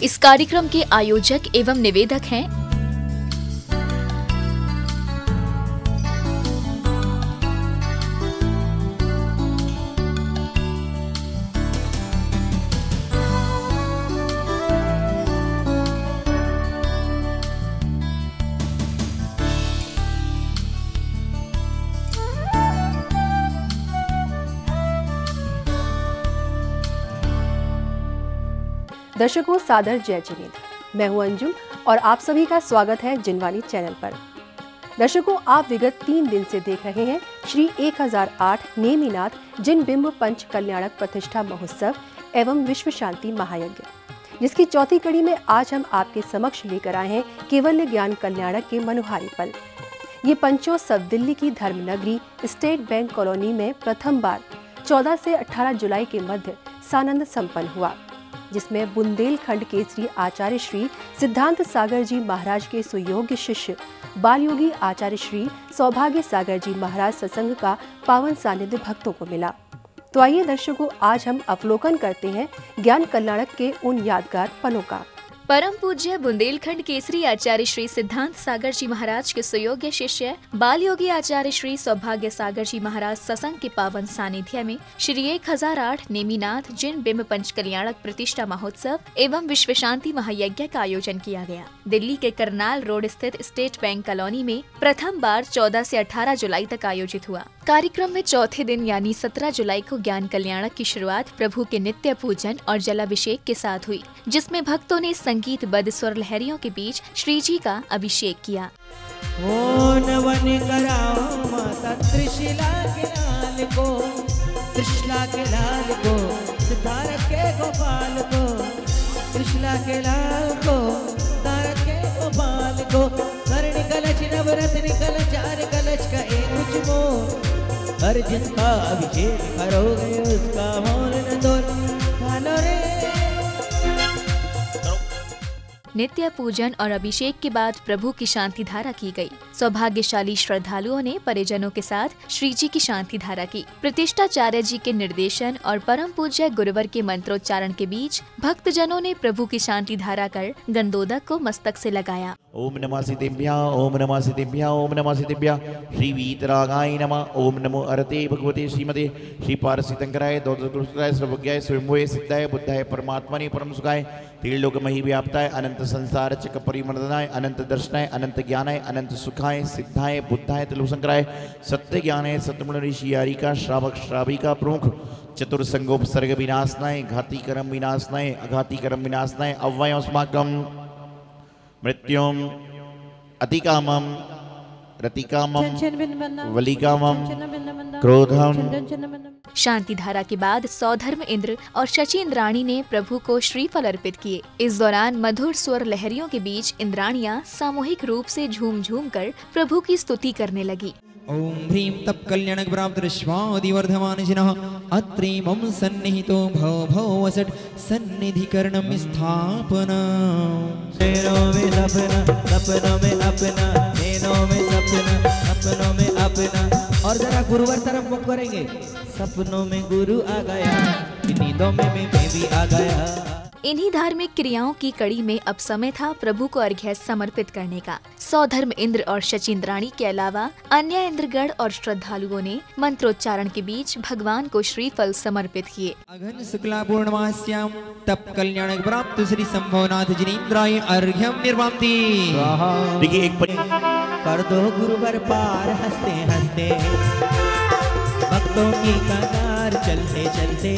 इस कार्यक्रम के आयोजक एवं निवेदक हैं दर्शकों, सादर जय जिनेंद्र। मैं हूं अंजुम और आप सभी का स्वागत है जिनवानी चैनल पर। दर्शकों, आप विगत 3 दिन से देख रहे हैं श्री 1008 नेमिनाथ जिन बिंब पंच कल्याणक प्रतिष्ठा महोत्सव एवं विश्व शांति महायज्ञ, जिसकी चौथी कड़ी में आज हम आपके समक्ष लेकर आए हैं केवल्य ज्ञान कल्याणक के मनोहारी पल। ये पंचोत्सव दिल्ली की धर्मनगरी स्टेट बैंक कॉलोनी में प्रथम बार 14 से 18 जुलाई के मध्य सानंद संपन्न हुआ, जिसमें बुंदेलखंड केसरी आचार्य श्री सिद्धांत सागर जी महाराज के सुयोग्य शिष्य बाल योगी आचार्य श्री सौभाग्य सागर जी महाराज सत्संग का पावन सानिध्य भक्तों को मिला। तो आइए दर्शकों, आज हम अवलोकन करते हैं ज्ञान कल्याणक के उन यादगार पलों का। परम पूज्य बुंदेलखंड केसरी आचार्य श्री सिद्धांत सागर जी महाराज के सुयोग्य शिष्य बाल योगी आचार्य श्री सौभाग्य सागर जी महाराज सत्संग के पावन सानिध्य में श्री 1008 नेमिनाथ जिन बिंब पंच कल्याणक प्रतिष्ठा महोत्सव एवं विश्व शांति महायज्ञ का आयोजन किया गया। दिल्ली के करनाल रोड स्थित स्टेट बैंक कॉलोनी में प्रथम बार 14 से 18 जुलाई तक आयोजित हुआ। कार्यक्रम में चौथे दिन यानी 17 जुलाई को ज्ञान कल्याणक की शुरुआत प्रभु के नित्य पूजन और जलाभिषेक के साथ हुई, जिसमें भक्तों ने संगीतबद्ध स्वर लहरियों के बीच श्री जी का अभिषेक किया। ओ नवन कराओ माता त्रिशिला के लाल को, त्रिशिला के लाल को, सितारक के गोपाल को, त्रिशिला के लाल को, तारक के गोपाल को, स्वर्ण कलश नवरत्न कलश चार कलश का एक उचमो, हर जिसका अभिषेक करोगे उसका मोल न तोल रे। नित्य पूजन और अभिषेक के बाद प्रभु की शांति धारा की गई। सौभाग्यशाली श्रद्धालुओं ने परिजनों के साथ श्री जी की शांति धारा की। प्रतिष्ठाचार्य जी के निर्देशन और परम पूज्य गुरुवर के मंत्रोच्चारण के बीच भक्तजनों ने प्रभु की शांति धारा कर गंदोदक को मस्तक से लगाया। ओम नमः सिद्धिभ्या, ओम नमः सिद्धिभ्या, ओम नमः सिद्धिभ्या। श्री वीतरागाय नमः। ओम नमो अरते भगवते श्रीमते श्री पारसितंकराय दौलतुलसिताय सर्वज्ञाय स्वयंभुवे सिद्धाय बुद्धाय परमात्मने परम सुखाय त्रिलोक मही व्याप्ताय अनंत संसार चक परिमर्दनाय अनंत दर्शनाय अनंत ज्ञानाय अनंत सुखाय सिद्धाय बुद्धाय त्रिलोकशंकराय सत्य ज्ञानाय सत्यमुनि ऋषि यारिका श्रावक श्राविका प्रमुख चतुर्संगोपसर्ग विनाशनाय घाती कर्म विनाशनाय अघाती कर्म विनाशनाय अव्ययमस्माकं मृत्युम अतिकामम रतिकामम वलिकामम क्रोधम। शांति धारा के बाद सौधर्म इंद्र और शची इंद्राणी ने प्रभु को श्रीफल अर्पित किए। इस दौरान मधुर स्वर लहरियों के बीच इंद्राणियां सामूहिक रूप से झूम झूम कर प्रभु की स्तुति करने लगी। ओम ह्रीं तप कल्याणक प्राप्त श्वादिवर्धमानजिनः अत्रे मम सन्निहितो भव भव वसट सन्निधिकरणं स्थापना। नैनों में सपना, सपनों में अपना, नैनों में सपना, सपनों में अपना। और जरा गुरुवर तरफ मुख करेंगे। सपनों में गुरु आ गया, नींदों में मैं भी आ गया। इन्हीं धार्मिक क्रियाओं की कड़ी में अब समय था प्रभु को अर्घ्य समर्पित करने का। सौधर्म इंद्र और शची इंद्राणी के अलावा अन्य इंद्रगण और श्रद्धालुओं ने मंत्रोच्चारण के बीच भगवान को श्रीफल समर्पित किए। अघन शुक्ला पूर्णमास्याम तप कल्याणक प्राप्त श्री संभवनाथ जिनेंद्राय अर्घ्यम निर्वान्ति। देखिए एक कर दो गुरुवर पार हंसते हंसते, भक्तों की कतार चलते चलते,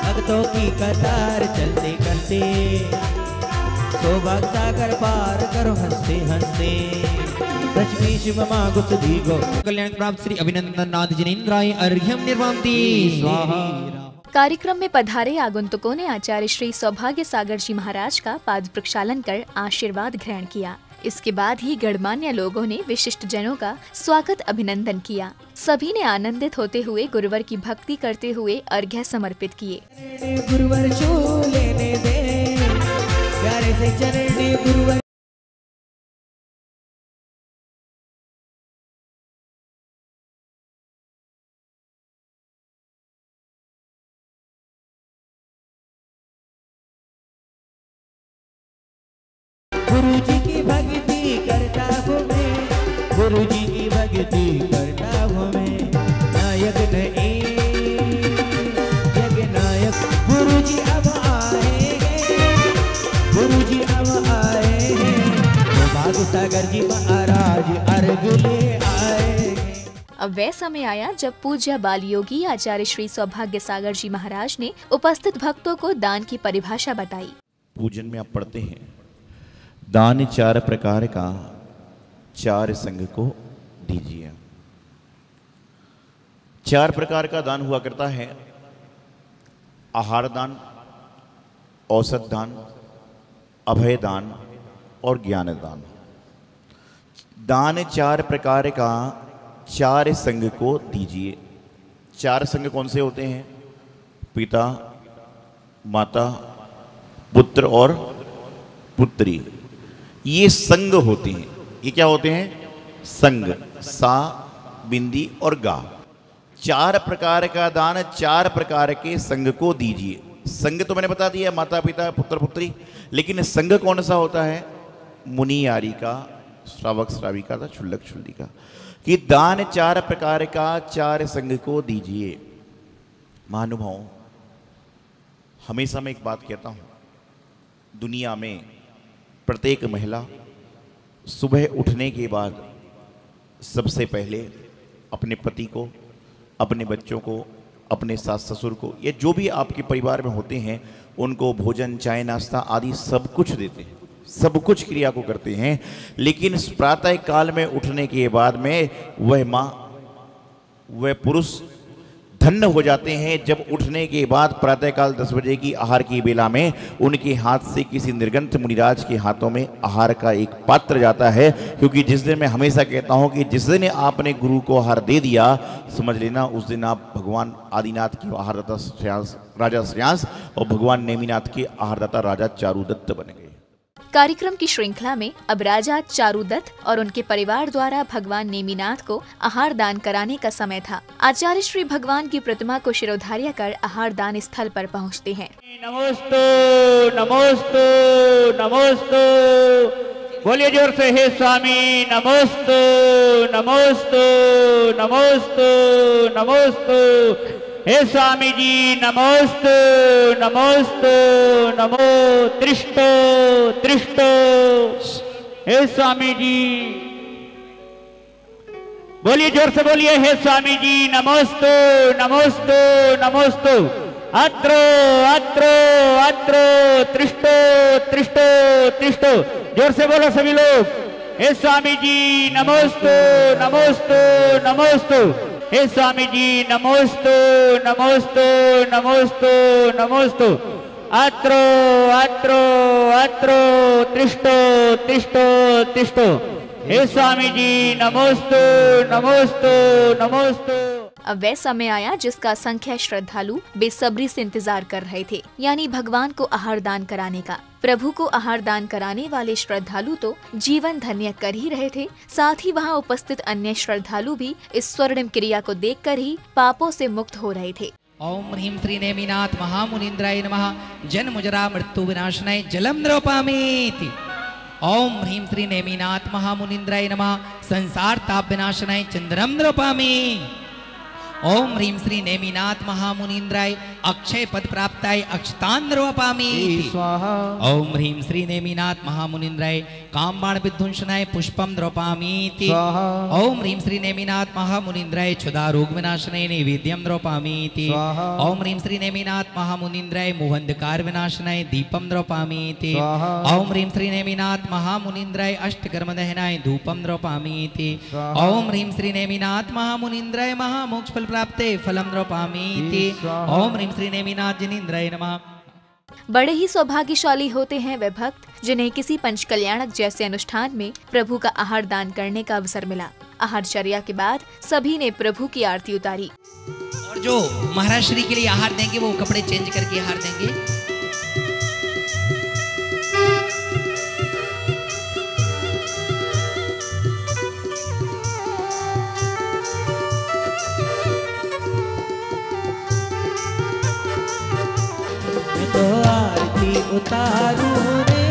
भक्तों की कतार चलते चलते, सौभाग्य सागर पार करो हंसते हंसते। लक्ष्मी शिव माँ गुप्त दीगो कल्याण प्राप्त श्री अभिनंदन नाथ जिनेंद्राय अर्घ्यम निर्वान्ति स्वाहा। कार्यक्रम में पधारे आगंतुकों ने आचार्य श्री सौभाग्य सागर जी महाराज का पाद प्रक्षालन कर आशीर्वाद ग्रहण किया। इसके बाद ही गणमान्य लोगों ने विशिष्ट जनों का स्वागत अभिनंदन किया। सभी ने आनंदित होते हुए गुरुवर की भक्ति करते हुए अर्घ्य समर्पित किए। गुरुवर छू लेने दे, प्यारे से चरण गुरुवर गुरु जी की भक्ति करता हूँ मैं, गुरु जी की भक्ति करता हूँ मैं। नायक नहीं जग नायक गुरु जी अब आएंगे, गुरु जी अब आएंगे, सौभाग्य सागर जी महाराज अर्घ ले आएंगे। अब वह समय आया जब पूज्य बाल योगी आचार्य श्री सौभाग्य सागर जी महाराज ने उपस्थित भक्तों को दान की परिभाषा बताई। पूजन में आप पढ़ते हैं, दान 4 प्रकार का 4 संघ को दीजिए। 4 प्रकार का दान हुआ करता है, आहार दान, औसत दान, अभय दान और ज्ञान दान। दान 4 प्रकार का 4 संघ को दीजिए। 4 संघ कौन से होते हैं? पिता, माता, पुत्र और पुत्री। ये संघ होते हैं। ये क्या होते हैं? संघ। सा, बिंदी और गा। 4 प्रकार का दान 4 प्रकार के संघ को दीजिए। संघ तो मैंने बता दिया, माता पिता पुत्र पुत्री, लेकिन संघ कौन सा होता है? मुनि यारी का, श्रावक श्राविका का, क्षुल्लक क्षुल्लिका। कि दान 4 प्रकार का 4 संघ को दीजिए। महानुभाव, हमेशा मैं एक बात कहता हूं, दुनिया में प्रत्येक महिला सुबह उठने के बाद सबसे पहले अपने पति को, अपने बच्चों को, अपने सास ससुर को, या जो भी आपके परिवार में होते हैं, उनको भोजन, चाय, नाश्ता आदि सब कुछ देते हैं, सब कुछ क्रिया को करते हैं। लेकिन प्रातः काल में उठने के बाद में वह माँ, वह पुरुष धन्य हो जाते हैं जब उठने के बाद प्रातःकाल 10 बजे की आहार की बेला में उनके हाथ से किसी निर्गंथ मुनिराज के हाथों में आहार का एक पात्र जाता है। क्योंकि जिस दिन मैं हमेशा कहता हूं कि जिस दिन आपने गुरु को आहार दे दिया, समझ लेना उस दिन आप भगवान आदिनाथ के आहारदाता राजा श्रेयांस और भगवान नेमिनाथ के आहारदाता राजा चारुदत्त बन गए। कार्यक्रम की श्रृंखला में अब राजा चारुदत्त और उनके परिवार द्वारा भगवान नेमिनाथ को आहार दान कराने का समय था। आचार्य श्री भगवान की प्रतिमा को शिरोधार्य कर आहार दान स्थल पर पहुंचते हैं। नमोस्तु नमोस्तु नमोस्तु, बोलिए जोर से, हे स्वामी नमोस्तु नमोस्तु नमोस्तु नमोस्तु, हे स्वामी जी नमोस्तु नमोस्तु नमो त्रिष्टो त्रिष्टो, हे स्वामी जी। बोलिए जोर से, बोलिए, हे स्वामी जी नमोस्तु नमोस्तु नमोस्तु, अत्रो अत्रो अत्रो त्रिष्टो त्रिष्टो त्रिष्टो, जोर से बोलो सभी लोग, हे स्वामी जी नमोस्तु नमोस्तु नमोस्तु, हे स्वामी जी नमोस्तु नमोस्तु नमोस्तु नमोस्तु, अत्रो अत्रो अत्रो त्रिष्टो त्रिष्टो त्रिष्टो, हे स्वामी जी नमोस्तु नमोस्तु नमोस्तु। अब वह समय आया जिसका संख्या श्रद्धालु बेसब्री से इंतजार कर रहे थे, यानी भगवान को आहार दान कराने का। प्रभु को आहार दान कराने वाले श्रद्धालु तो जीवन धन्य कर ही रहे थे, साथ ही वहाँ उपस्थित अन्य श्रद्धालु भी इस स्वर्णिम क्रिया को देखकर ही पापों से मुक्त हो रहे थे। ओम ह्रीं श्री नेमिनाथ महामुनीन्द्राय नमः, जन्मजरा मृत्यु विनाशनाय जलम द्रौपामीति। ओम ह्रीं श्री नेमिनाथ महामुनीन्द्राय नमः, संसार ताप विनाशनाय चंद्रम द्रौपामी। ओम ह्रीं श्री नेमिनाथ महामुनीन्द्राय अक्षय पद प्राप्ताय अक्षतांद्रवपामि स्वाहा। ओम ह्रीं श्री नेमिनाथ महामुनीन्द्राय कामबाण विध्वंसनाय पुष्पम द्रौपामि स्वाहा। ओम ह्रीं श्री नेमिनाथ महामुनीन्द्राय क्षुधा रोग विनाशनाय नैवेद्यम द्रौपामि स्वाहा। ओम ह्रीं श्री नेमिनाथ महामुनीन्द्राय मोहंधकार विनाशनाय दीपम द्रौपामि स्वाहा। ओम ह्रीं श्री नेमिनाथ महामुनीन्द्राय अष्टकर्म दहनाय धूपम द्रौपामि ओम ह्रीं श्री नेमिनाथ महामुनीन्द्राय महामोक्ष फल प्राप्ते फलम द्रौपामि ओम ह्रीं श्री नेमिनाथ जिनेन्द्राय नमः। बड़े ही सौभाग्यशाली होते हैं वे भक्त जिन्हें किसी पंचकल्याणक जैसे अनुष्ठान में प्रभु का आहार दान करने का अवसर मिला। आहारचर्या के बाद सभी ने प्रभु की आरती उतारी और जो महाराज श्री के लिए आहार देंगे वो कपड़े चेंज करके आहार देंगे। तो आरती उतारू रे,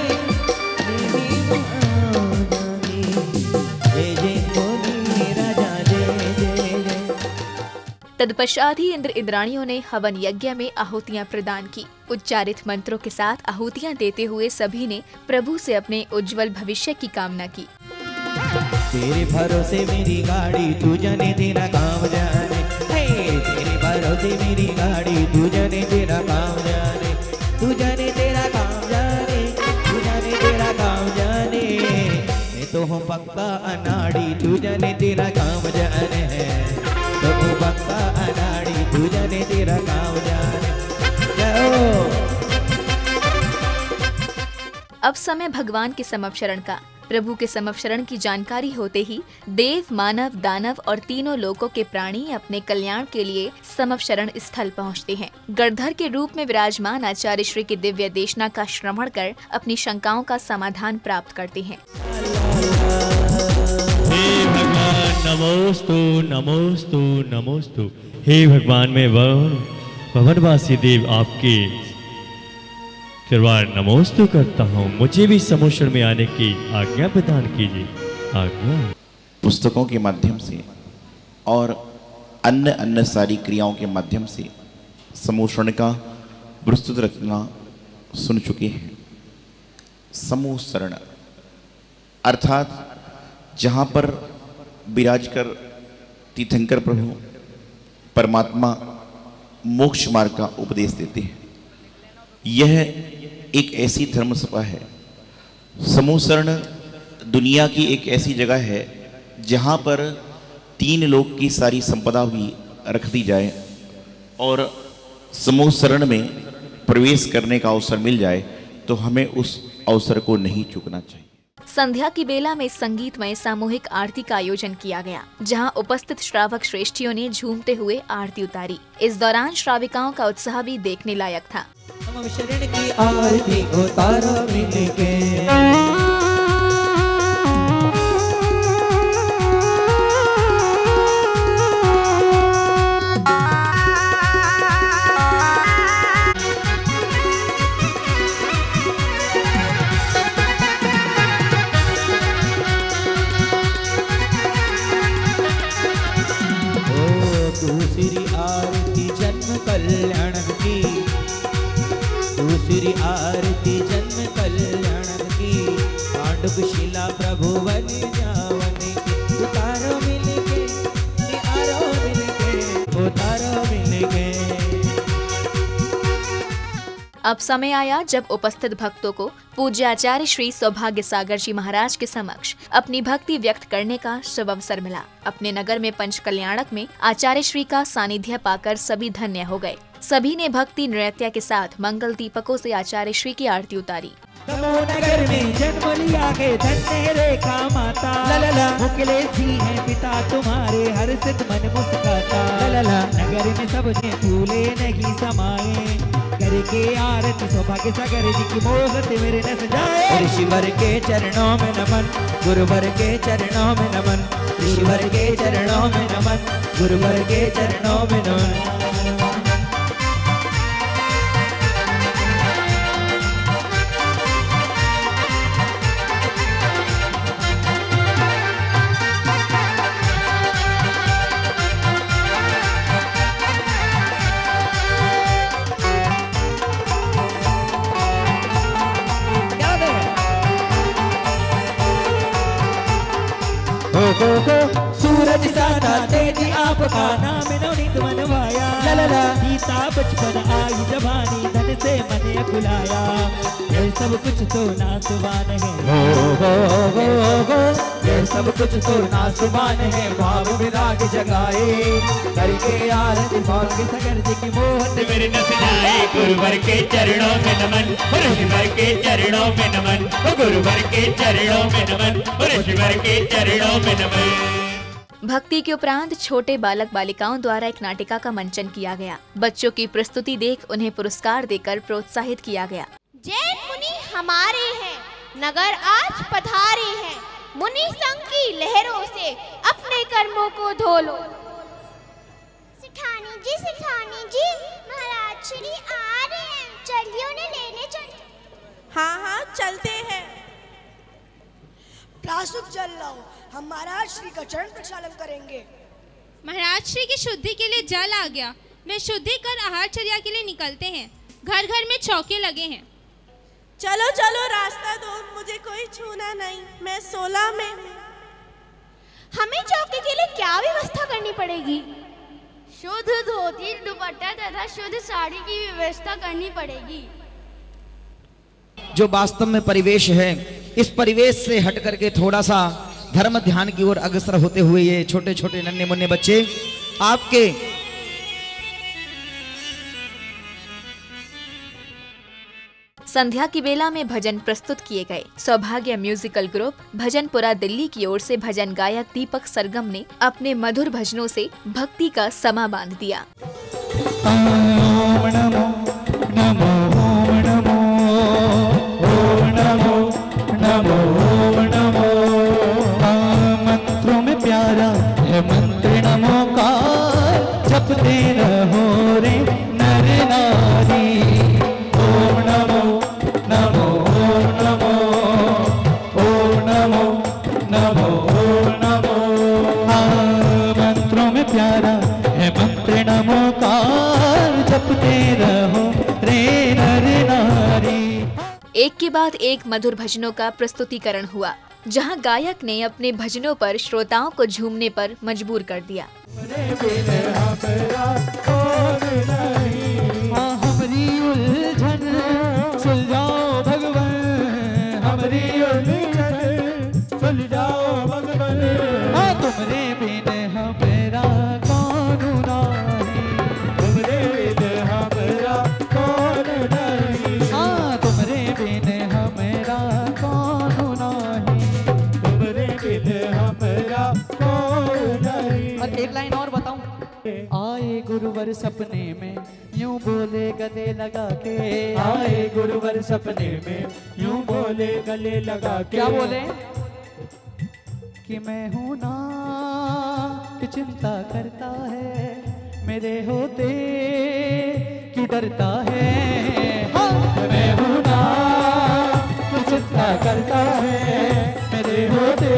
तत्पश्चात ही इंद्र इंद्राणियों ने हवन यज्ञ में आहुतियां प्रदान की। उच्चारित मंत्रों के साथ आहुतियां देते हुए सभी ने प्रभु से अपने उज्जवल भविष्य की कामना की। तेरे भरोसे मेरी गाड़ी तू जाने तेरा काम जाने, तेरे भरोसे मेरी गाड़ी तू जाने तेरा काम जाने, तू जाने तेरा काम जाने, तू जाने तेरा काम जाने। मैं तो हूँ पक्का अनाड़ी तू जाने तेरा काम जाने है, तो हूँ पक्का अनाड़ी तू जाने तेरा काम जाने। अब समय भगवान के समवशरण का। प्रभु के समवशरण की जानकारी होते ही देव, मानव, दानव और तीनों लोकों के प्राणी अपने कल्याण के लिए समवशरण स्थल पहुंचते हैं। गणधर के रूप में विराजमान आचार्य श्री की दिव्य देशना का श्रवण कर अपनी शंकाओं का समाधान प्राप्त करते हैं। हे भगवान नमोस्तु नमोस्तु नमोस्तु। हे भगवान मैं भवनवासी देव आपके चरवार नमोस्तु करता हूँ। मुझे भी समोषण में आने की आज्ञा प्रदान कीजिए। आज्ञा। पुस्तकों के माध्यम से और अन्य सारी क्रियाओं के माध्यम से समोषण का विस्तृत रचना सुन चुके हैं। समोषण अर्थात जहाँ पर विराज कर तीर्थंकर प्रभु परमात्मा मोक्ष मार्ग का उपदेश देते हैं। यह एक ऐसी धर्म सभा है। समोषण दुनिया की एक ऐसी जगह है जहाँ पर 3 लोक की सारी संपदा भी रख दी जाए और समोषण में प्रवेश करने का अवसर मिल जाए तो हमें उस अवसर को नहीं चूकना चाहिए। संध्या की बेला में संगीतमय सामूहिक आरती का आयोजन किया गया, जहां उपस्थित श्रावक श्रेष्ठियों ने झूमते हुए आरती उतारी। इस दौरान श्राविकाओं का उत्साह भी देखने लायक था। शरण की आरती उतारो मिलके, दूसरी आरती जन्म कल्याण की, दूसरी आरती जन्म कल्याण की, पांडुक शिला प्रभु वन जावन की, उतारो मिलके, उतारो मिलके, उतारो मिलके। अब समय आया जब उपस्थित भक्तों को पूज्य आचार्य श्री सौभाग्य सागर जी महाराज के समक्ष अपनी भक्ति व्यक्त करने का शुभ अवसर मिला। अपने नगर में पंच कल्याणक में आचार्य श्री का सानिध्य पाकर सभी धन्य हो गए। सभी ने भक्ति नृत्य के साथ मंगल दीपकों से आचार्य श्री की आरती उतारी। तमो नगर में जन्म लिया के धन्य रेखा माता, मुकले जी है पिता तुम्हारे हर सिद्ध मन मुस्काता, नगर में सबने फूले नहीं समाये, करके आरती सौभाग्य सागर जी की मोहत मेरे न सजाए। ऋषिवर के चरणों में नमन, गुरुवर के चरणों में नमन, ऋषिवर के चरणों में नमन, गुरुवर के चरणों में नमन। सूरज सादा तेज आपका नाम नवनीत मनवाया, सीता बचपन आई जवानी धन से मन खुलाया, ये सब कुछ तो नासवान है, ये सब कुछ तो नासवान है, भाव विराग जगाए, करके आरती भाग्य सागर जी की मोहन मेरे न सजाए। गुरुवर के चरणों में नमन, ऋषिवर के चरणों में नमन, गुरुवर के चरणों में नमन, ऋषिवर के चरणों में नमन। भक्ति के उपरांत छोटे बालक बालिकाओं द्वारा एक नाटिका का मंचन किया गया। बच्चों की प्रस्तुति देख उन्हें पुरस्कार देकर प्रोत्साहित किया गया। जैन मुनि हमारे हैं, नगर आज पधारे हैं, मुनि संग की लहरों से अपने कर्मों को धो लो। सिखानी जी महाराज श्री आ रहे हैं, चलिए उन्हें लेने चलते। हाँ चलते हैं। प्रासुक चल लाओ, हम महाराज श्री का चरण प्रक्षालन करेंगे। महाराज श्री की शुद्धि के लिए जल आ गया। वे शुद्धि कर आहारचर्या के लिए निकलते हैं। घर घर में चौके लगे हैं। चलो चलो रास्ता दो, मुझे कोई छूना नहीं, मैं 16 में हूँ। हमें चौके के लिए क्या व्यवस्था करनी पड़ेगी? शुद्ध धोती, दुपट्टा तथा शुद्ध साड़ी की व्यवस्था करनी पड़ेगी। जो वास्तव में परिवेश है, इस परिवेश से हट करके थोड़ा सा धर्म ध्यान की ओर अग्रसर होते हुए ये छोटे छोटे नन्हे मुन्ने बच्चे आपके संध्या की बेला में भजन प्रस्तुत किए गए। सौभाग्य म्यूजिकल ग्रुप भजनपुरा दिल्ली की ओर से भजन गायक दीपक सरगम ने अपने मधुर भजनों से भक्ति का समा बांध दिया। मंत्रों में प्यारा है मंत्र नमो का, जपते रहो रे नर नारी। ओम नमो नमो ओम नमो ओम नमो नमो ओम नमो। मंत्रों में प्यारा है मंत्र नमो का, जपते रहो रे नर नारी। एक के बाद एक मधुर भजनों का प्रस्तुतिकरण हुआ, जहां गायक ने अपने भजनों पर श्रोताओं को झूमने पर मजबूर कर दिया। हमारी उलझन सुलझाओ भगवान, हमारी उलझन सुलझाओ भगवान। तुमरे बिन हमारा कौन नहीं, तुमरे बिन हमारा कौन नहीं। तुमरे बिन हमारा कौन नहीं, तुमरे बिन हमारा कौन नहीं। और एक लाइन और बताऊं। आए गुरुवर सपने में यूं बोले गले लगा के, आए गुरुवर सपने में यूं बोले गले लगा के। क्या बोले? कि मैं हूं ना कि चिंता करता है, मेरे होते क्यों डरता है। मैं हूं ना कि चिंता करता है, मेरे होते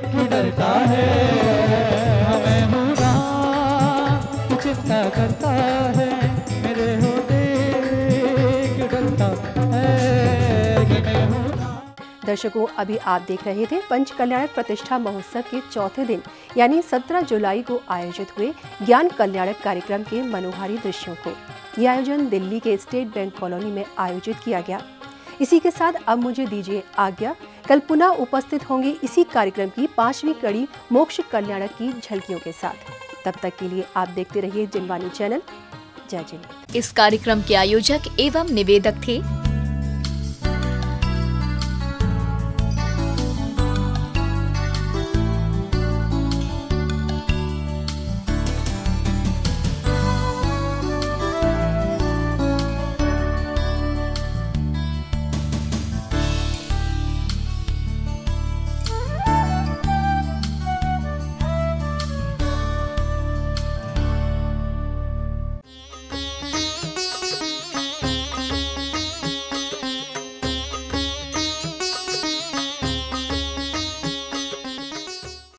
क्यों डरता है। मैं हूं ना कि चिंता करता है, मेरे होते क्यों डरता है। कि मैं हूं। दर्शकों, अभी आप देख रहे थे पंच कल्याणक प्रतिष्ठा महोत्सव के चौथे दिन यानी 17 जुलाई को आयोजित हुए ज्ञान कल्याणक कार्यक्रम के मनोहारी दृश्यों को। यह आयोजन दिल्ली के स्टेट बैंक कॉलोनी में आयोजित किया गया। इसी के साथ अब मुझे दीजिए आज्ञा। कल पुनः उपस्थित होंगे इसी कार्यक्रम की 5वीं कड़ी मोक्ष कल्याणक की झलकियों के साथ। तब तक के लिए आप देखते रहिए जिनवानी चैनल। जय जिन। इस कार्यक्रम के आयोजक एवं निवेदक थे